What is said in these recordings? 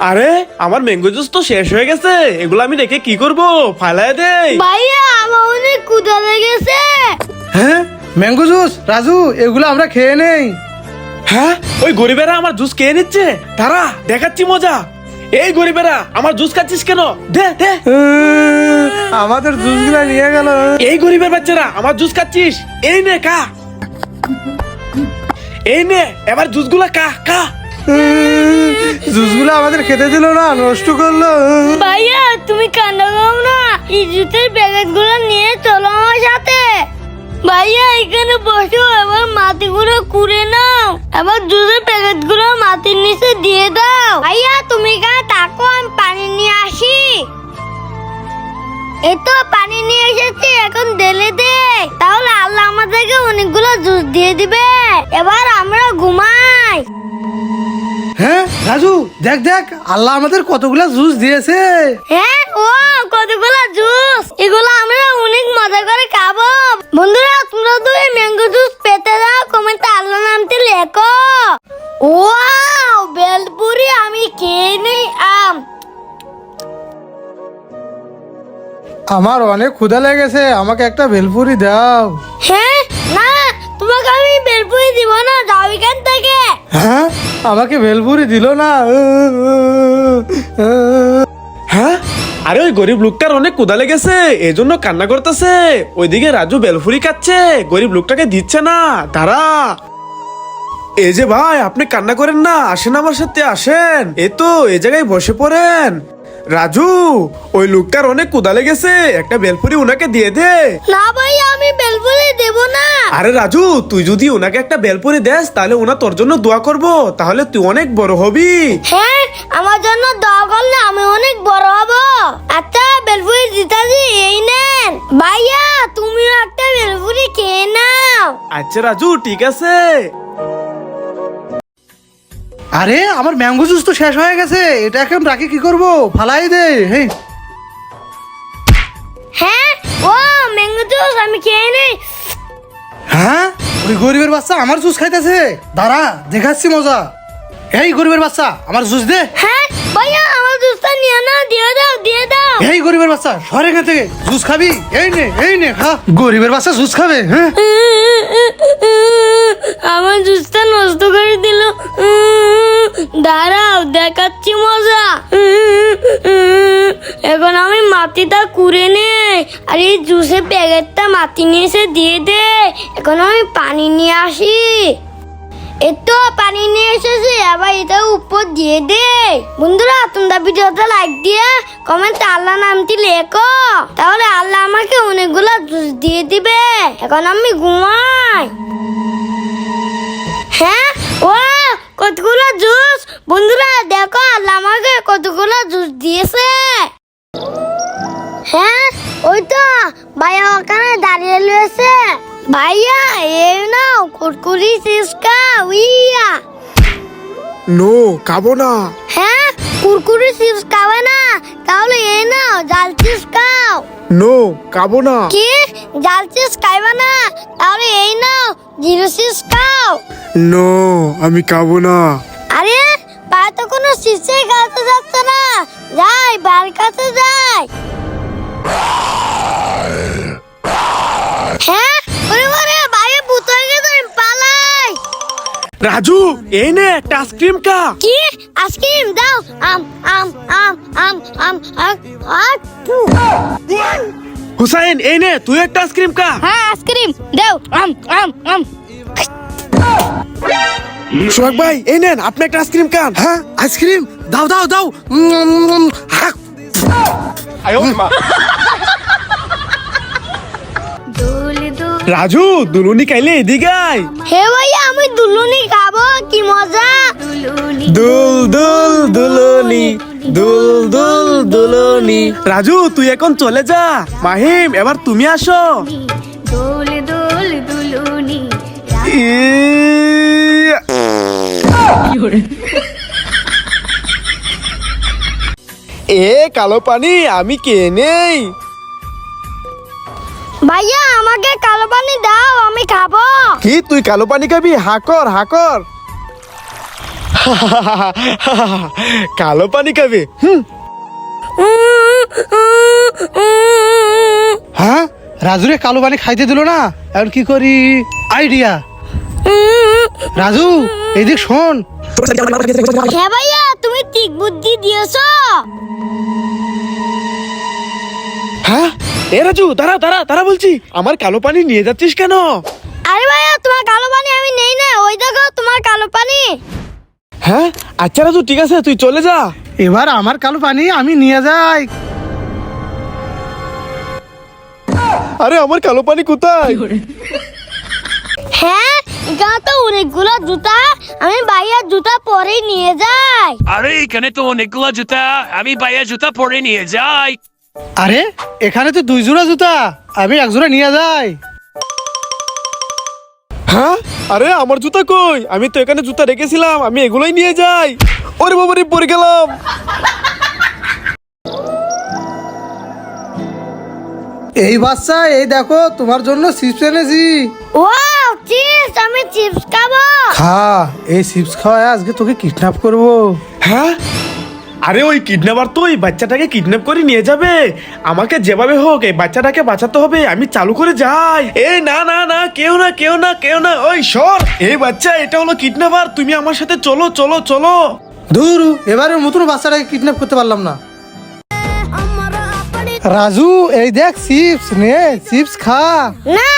আরে আমার mango juice তো শেষ হয়ে গেছে, এগুলো আমি রেখে কি করব? ফালায় দেই। ভাইয়া আমার অনেক ক্ষুধা লেগেছে। হ্যাঁ, ম্যাঙ্গো জুস রাজু, এগুলো আমরা খেয়ে নেই। হ্যাঁ, ওই গরিবেরা আমার জুস খেয়ে নিচ্ছে। তারা দেখাচ্ছি মজা। এই গরিবেরা আমার জুস খাচ্ছিস কেন? দে দে। আমাদের জুসগুলা নিয়ে গেল। এই গরিবের বাচ্চারা আমার জুস খাচ্ছিস, এই নে খা। এই নে এবার জুসগুলা খা খা। জুসগুলো আমাদের খেতে দিল না, নষ্ট করলো। ভাইয়া তুমি কান্না করো না, এই জুতের প্যাকেট গুলো নিয়ে চলো আমার সাথে। ভাইয়া এখানে বসো, এবার মাটিগুলো কুড়ে নাও, এবার জুতের প্যাকেট গুলো মাটির নিচে দিয়ে দাও। ভাইয়া তুমি এখানে থাকো, আমি পানি নিয়ে আসি। এই তো পানি নিয়ে এসেছি, এখন ঢেলে দে, তাহলে আল্লাহ আমাদেরকে অনেকগুলো জুস দিয়ে দিবে। এবার আমরা ঘুমাই। হ্যাঁ রাজু, দেখ দেখ, আল্লাহ আমাদের কতগুলা জুস দিয়েছে। হ্যাঁ, ও কতগুলো জুস, এগুলো আমরা অনেক মজা করে খাবো। বন্ধুরা তোমরা তো এই ম্যাঙ্গো জুস পেতে দাও, কমেন্টে আল্লাহ নামটি লেখো। ওয়াও, বেলপুরি আমি খেয়ে নেই। আমার অনেক ক্ষুধা লেগেছে, আমাকে একটা ভেলপুরি দাও। হ্যাঁ, না তোমাকে আমি বেলপুরি দিব না, যাও এখান থেকে। হ্যাঁ, আমাকে ভেলপুরি দিল না। হ্যাঁ, আরে ওই গরিব লোকটার অনেক ক্ষুধা লেগেছে, এজন্য কান্না করতেছে। ওইদিকে রাজু বেলফুরি খাচ্ছে, গরিব লোকটাকে দিচ্ছে না। দাঁড়া। এই যে ভাই, আপনি কান্না করেন না, আসেন আমার সাথে আসেন। এই তো এই জায়গায় বসে পড়েন। রাজু, ওই লোকটার অনেক ক্ষুধা লেগেছে, একটা বেলপুরি ওনাকে দিয়ে দে। না ভাই, আমি বেলপুরি দেব না। আরে রাজু, তুই যদি ওনাকে একটা বেলপুরি দেস, তাহলে ওনা তোর জন্য দোয়া করবো, তাহলে তুই অনেক বড় হবি। হ্যাঁ, আমার জন্য দোয়া করলে আমি অনেক বড় হব। আচ্ছা বেলপুরি দিতাছি, এই নেন। ভাইয়া তুমিও একটা বেলপুরি খেয়ে নাও। আচ্ছা রাজু, ঠিক আছে। আরে আমার ম্যাঙ্গো জুস তো শেষ হয়ে গেছে, এটা এখন রাখি কি করব? ফালাই দে। হ্যাঁ, হ্যাঁ, ও ম্যাঙ্গো জুস আমি খেয়ে নেই। হ্যাঁ, ওই গরিবের বাচ্চা আমার জুস খাইতেছে। দাঁড়া, দেখাচ্ছি মজা। এই গরিবের বাচ্চা, আমার জুস দে। হ্যাঁ ভাইয়া, আমার জুসটা নিয়ে নাও, দিয়ে দাও দিয়ে দাও। এই গরিবের বাচ্চা, সর এখান থেকে। জুস খাবি? এই নে খা। গরিবের বাচ্চা জুস খাবে? হ্যাঁ, আমার জুসটা নষ্ট করে দিল। দাঁড়াও, দেখাচ্ছি মজা। এখন আমি মাটিটা কুড়ে নেই, আর এই জুসের প্যাকেটটা মাটি নিয়ে এসে দিয়ে দে। এখন আমি পানি নিয়ে আসি। এতো পানি নিয়ে এসেছি, আবার এটা উপর দিয়ে দে। বন্ধুরা তোমরা ভিডিওটা লাইক দিয়ে কমেন্টে আল্লাহ নামটি লেখো, তাহলে আল্লাহ আমাকে অনেকগুলো জুস দিয়ে দিবে। এখন আমি ঘুমাই। হ্যাঁ, ও কতগুলো জুস। বন্ধুরা দেখো, আল্লাহ আমাকে কতগুলো জুস দিয়েছে। হ্যাঁ, ওই তো ভাইয়া ওখানে দাঁড়িয়ে রয়েছে। ভাইয়া এই নাও কুরকুরি চিপসকা উইয়া। নো, খাবো না। হ্যাঁ, কুরকুরি চিপস খাবে না, তাহলে এই নাও জাল চিপস খাও। নো, খাবো না। কি জাল চিপস খাইবা না? তাহলে এই নাও জিরো চিপস খাও। নো, আমি খাবো না। আরে পায়ে তো কোনো চিপসই খাওয়াতে যাচ্ছে না, যাই বার কাছে যাই। হ্যাঁ, ওরে ওরে ভাইয়া ভূত হয়ে গেছে, আমি পালাই। রাজু, এই নে একটা আইসক্রিম খা। কি আইসক্রিম দাও? আম আম আম আম আম আম। হুসাইন, এই নে তুই একটা আইসক্রিম খা। হ্যাঁ আইসক্রিম দাও। আম আম আম। সোহাগ ভাই, এই নেন আপনি একটা আইসক্রিম খান। হ্যাঁ, আইসক্রিম দাও দাও দাও। রাজু, দুলুনি খাইলে এদিকে আয়। হে ভাইয়া, আমি দুলুনি খাবো, কি মজা। দুল দুল দুলুনি, দুল দুল দুলুনি। রাজু, তুই এখন চলে যা। মাহিম, এবার তুমি আসো। দোল দোল দুলুনি ইয়া। এ কালো পানি আমি কে নেই। ভাইয়া আমাকে কালো পানি দাও, আমি খাবো। কি তুই কালো পানি খাবি? হাকর হাকর। কালো পানি খাবে হ্যাঁ, রাজুরে কালো পানি খাইতে দিল না, এখন কি করি? আইডিয়া। রাজু, এদিক শোন। হ্যাঁ ভাইয়া, তুমি ঠিক বুদ্ধি দিয়েছো। হ্যাঁ, এ রাজু দাঁড়া দাঁড়া দাঁড়া বলছি, আমার কালো পানি নিয়ে যাচ্ছিস কেন? আরে ভাইয়া, তোমার কালো পানি আমি নেই না, ওই দেখো তোমার কালো পানি। হ্যাঁ আচ্ছা রাজু, ঠিক আছে তুই চলে যা। এবার আমার কালো পানি আমি নিয়ে যাই। আরে আমার কালো পানি কোথায়? হ্যাঁ, এখানে তো অনেকগুলো জুতা, আমি ভাইয়ার জুতা পরে নিয়ে যাই। আরে এখানে তো অনেকগুলো জুতা, আমি ভাইয়া জুতা পরে নিয়ে যাই। আরে এখানে তো 2 জোড়া জুতা, আমি 1 জোড়া নিয়ে যাই। হ্যাঁ, আরে আমার জুতা কই? আমি তো এখানে জুতা রেখেছিলাম, আমি এগুলোই নিয়ে যাই। ওরে বাবারে, পড়ে গেলাম। এই বাচ্চা, এই দেখো তোমার জন্য চিপস এনেছি। Wow, chips! আমি চিপস খাবো। খা, এই চিপস খাওয়ায় আজকে তোকে কিডন্যাপ করব। হ্যাঁ, আরে ওই কিডন্যাপার তো ওই বাচ্চাটাকে কিডন্যাপ করে নিয়ে যাবে। আমাকে যেভাবে হোক এই বাচ্চাটাকে বাঁচাতে হবে। আমি চালু করে যাই। এই না না না, কেউ না কেউ না কেউ না, ওই সর। এই বাচ্চা, এটা হলো কিডন্যাপার, তুমি আমার সাথে চলো চলো চলো। দূর, এবারে নতুন বাচ্চাটাকে কিডন্যাপ করতে পারলাম না। রাজু, এই দেখ চিপস, নে চিপস খা। না,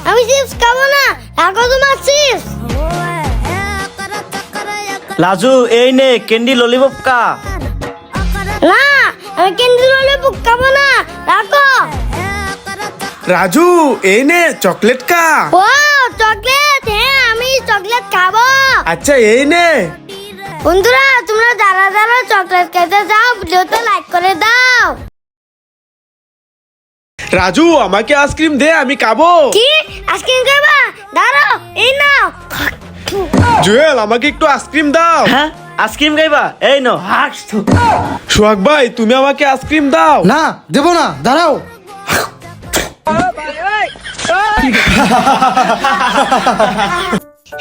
আমি চিপস খাবো না, রাখো তোমার চিপস। লাজু, এই নে ক্যান্ডি ললিপপ কা। না, আমি ক্যান্ডি ললিপপ খাবো না, রাখো। রাজু, এই নে চকলেট কা। Wow, chocolate! হ্যাঁ, আমি চকলেট খাবো। আচ্ছা এই নে। বন্ধুরা, তোমরা যারা যারা চকলেট খেতে চাও, ভিডিওতে লাইক করে দাও। রাজু, আমাকে আইসক্রিম দে, আমি খাবো। কি আইসক্রিম খাবা? দাঁড়াও, এই নাও। জুয়েল, আমাকে একটু আইসক্রিম দাও। হ্যাঁ, আইসক্রিম খাইবা? এই নো। সোহাগ ভাই, তুমি আমাকে আইসক্রিম দাও। না, দেবো না, দাঁড়াও।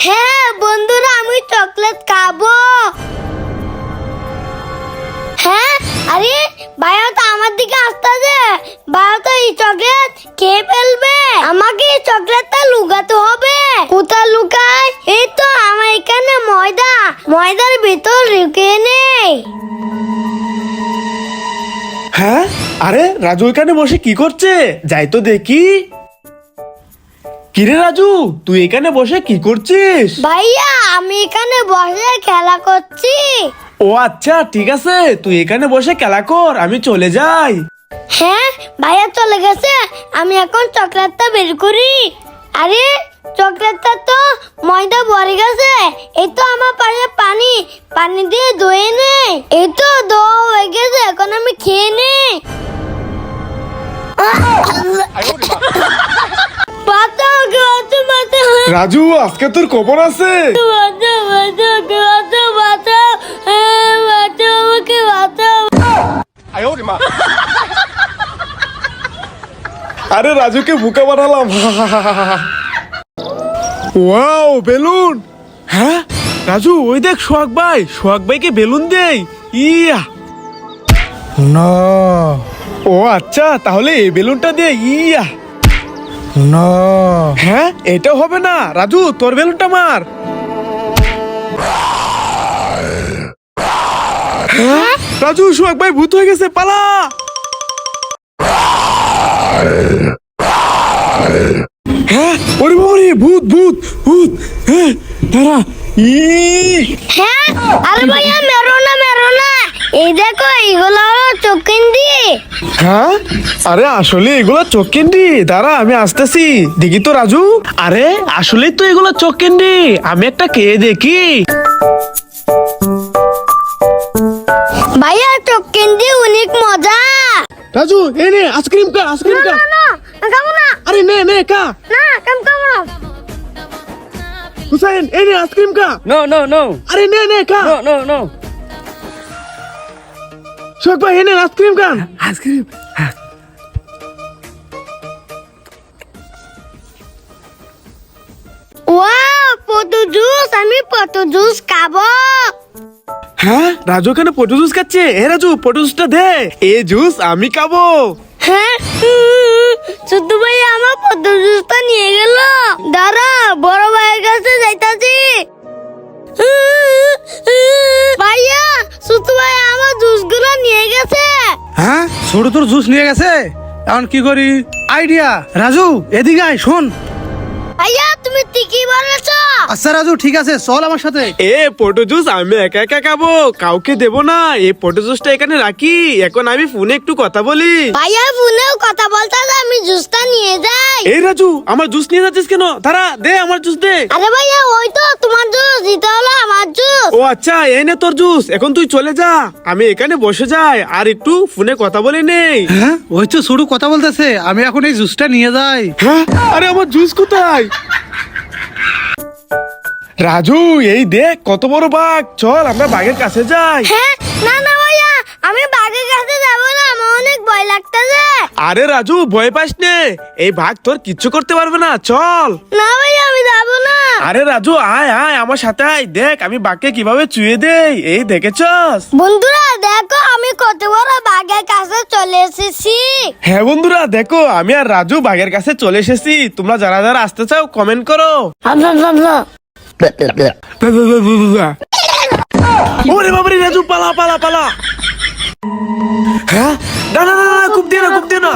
হ্যাঁ বন্ধুরা, আমি চকলেট খাবো। হ্যাঁ, আরে ভাইয়া তো আমার দিকে আসতেছে, ভাইয়া তো এই চকলেট খেয়ে ফেলবে। আমাকে এই চকলেটটা লুকাতে হবে। কোথায় লুকাই? এই তো আমার এখানে ময়দার ভিতর লুকিয়ে নেই। হ্যাঁ, আরে রাজু এখানে বসে কি করছে? যাই তো দেখি। কিরে রাজু, তুই এখানে বসে কি করছিস? ভাইয়া, আমি এখানে বসে খেলা করছি। ও আচ্ছা, ঠিক আছে, তুই এখানে বসে খেলা কর, আমি চলে যাই। হ্যাঁ, ভাইয়া চলে গেছে, আমি এখন চকলেটটা বের করি। আরে চকলেটটা তো ময়দা ভরে গেছে। এই তো আমার পাশে পানি দিয়ে ধুয়ে নেই। এই তো ধোয়া হয়ে গেছে, এখন আমি খেয়ে নেই। বাঁচাও, কেউ আছে, বাঁচাও। রাজু, আজকে তোর খবর আছে। বাঁচাও, বাঁচাও, কেউ আছে, বাঁচাও। হ্যাঁ, বাঁচাও, আমাকে বাঁচাও। আরে রাজুকে বুকা বানালাম। Wow, balloon. হ্যাঁ রাজু, ওই দেখ সোহাগ ভাইকে বেলুন দেই। ইয়া, না ও আচ্ছা, তাহলে এই বেলুনটা দে। ইয়া, না, হ্যাঁ এটা হবে না। রাজু, তোর বেলুনটা মার। হ্যাঁ, রাজু, সোহাগ ভাই ভূত হয়ে গেছে, পালা। হ্যাঁ, ওরে বাবারে, ভূত ভূত ভূত। হ্যাঁ, দাঁড়া। হ্যাঁ, আরে ভাইয়া, মেরো না। এই দেখো, এইগুলো হলো চোখেন্দি। হ্যাঁ, আরে আসলে এগুলো চোখ ক্যান্ডি। দাঁড়া, আমি আসতেছি। দেখি তো রাজু। আরে আসলে তো এগুলো চোখ ক্যান্ডি, আমি একটা খেয়ে দেখি। ভাইয়া, চোখেন্দি অনেক মজা। রাজু, এই নে আইসক্রিম কা। না, খাবো না। আরে নে কা। না, খাবো না। হুসাইন, এই নে আইসক্রিম কা। নো নো নো আরে নে কা। No no no. সোহাগ ভাই, এই নে আইসক্রিম কা। আইসক্রিম। ওয়াও, পটু জুস! আমি পটু জুস খাবো। হ্যাঁ রাজু এখানে পটু জুস খাচ্ছে। এ রাজু পটু জুসটা দে, এ জুস আমি খাবো। হ্যাঁ শুধু ভাই আমার পদ্ম জুসটা নিয়ে গেল। দাঁড়া বড় ভাইয়ের কাছে যাইতাছি। ভাইয়া শুধু ভাই আমার জুসগুলো নিয়ে গেছে। হ্যাঁ ছোট তোর জুস নিয়ে গেছে, এখন কি করি? আইডিয়া। রাজু এদিকে আয়, শোন। ভাইয়া তুমি ঠিকই বলেছ। আচ্ছা রাজু ঠিক আছে, চল আমার সাথে। এ পটু জুস আমি একা একা খাবো, কাউকে দেবো না। এই পটু জুসটা এখানে রাখি, এখন আমি ফোনে একটু কথা বলি। ভাইয়া ফোনেও কথা বলতে হবে, আমি জুসটা নিয়ে যাই। এই রাজু আমার জুস নিয়ে যাচ্ছিস কেন? দাঁড়া দে আমার জুস দে। আরে ভাইয়া ওই তো তোমার জুস, দিতে হলো আমার জুস। ও আচ্ছা এই নে তোর জুস, এখন তুই চলে যা, আমি এখানে বসে যাই আর একটু ফোনে কথা বলে নেই। হ্যাঁ ওই তো ছোট কথা বলতেছে, আমি এখন এই জুসটা নিয়ে যাই। হ্যাঁ আরে আমার জুস কোথায়? রাজু এই দেখ কত বড় বাঘ, চল আমরা বাঘের কাছে যাই। হ্যাঁ না না ভাইয়া আমি বাঘের কাছে যাবো না, আমার অনেক ভয় লাগতেছে। আরে রাজু ভয় পাস নে, এই বাঘ তোর কিচ্ছু করতে পারবে না, চল। না ভাইয়া আমি যাবো না। আরে রাজু আয় আয় আমার সাথে আয়, দেখ আমি বাঘকে কিভাবে চুয়ে দেই, এই দেখেছস? বন্ধুরা দেখো আমি কত বড় বাঘের কাছে চলে এসেছি। হ্যাঁ বন্ধুরা দেখো আমি আর রাজু বাঘের কাছে চলে এসেছি। তোমরা যারা যারা আসতে চাও কমেন্ট করো। ওরে বাবারে রাজু পালা পালা পালা। হ্যাঁ না না না না, খুব দিয়ে না খুব দিয়ে না।